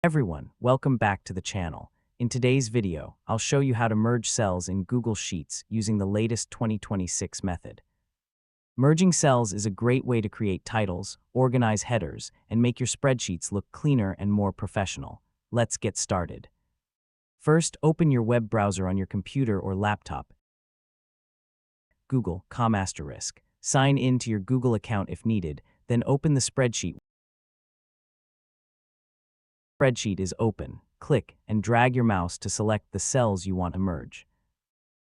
Everyone, welcome back to the channel. In today's video, I'll show you how to merge cells in Google Sheets using the latest 2026 method. Merging cells is a great way to create titles, organize headers, and make your spreadsheets look cleaner and more professional. Let's get started. First, open your web browser on your computer or laptop. Google, sign in to your Google account if needed, then open the spreadsheet. Spreadsheet is open. Click and drag your mouse to select the cells you want to merge.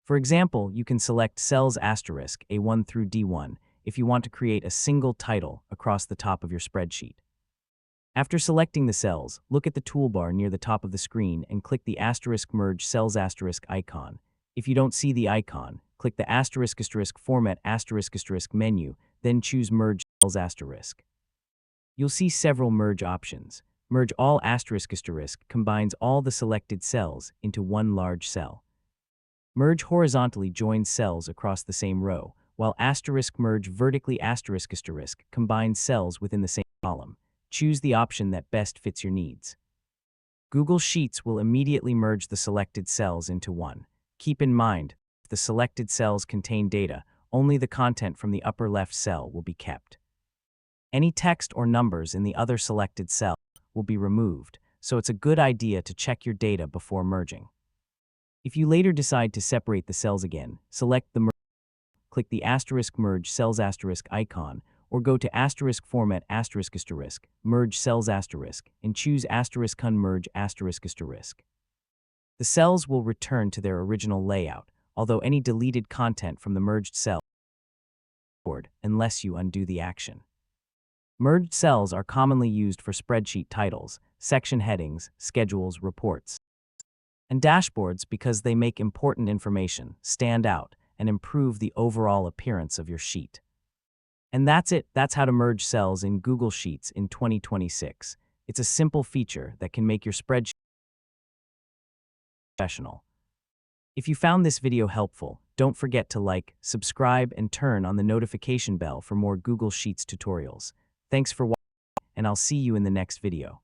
For example, you can select cells A1 through D1 if you want to create a single title across the top of your spreadsheet. After selecting the cells, look at the toolbar near the top of the screen and click the *merge cells icon. If you don't see the icon, click the format menu, then choose merge cells *. You'll see several merge options. Merge all * combines all the selected cells into one large cell. Merge horizontally joins cells across the same row, while merge vertically * combines cells within the same column. Choose the option that best fits your needs. Google Sheets will immediately merge the selected cells into one. Keep in mind, if the selected cells contain data, only the content from the upper left cell will be kept. Any text or numbers in the other selected cell will be removed, so it's a good idea to check your data before merging. If you later decide to separate the cells again, select the click the *merge cells icon, or go to format merge cells and choose *merge *. The cells will return to their original layout, although any deleted content from the merged cell unless you undo the action. Merged cells are commonly used for spreadsheet titles, section headings, schedules, reports, and dashboards because they make important information stand out and improve the overall appearance of your sheet. And that's it. That's how to merge cells in Google Sheets in 2026. It's a simple feature that can make your spreadsheet professional. If you found this video helpful, don't forget to like, subscribe, and turn on the notification bell for more Google Sheets tutorials. Thanks for watching, and I'll see you in the next video.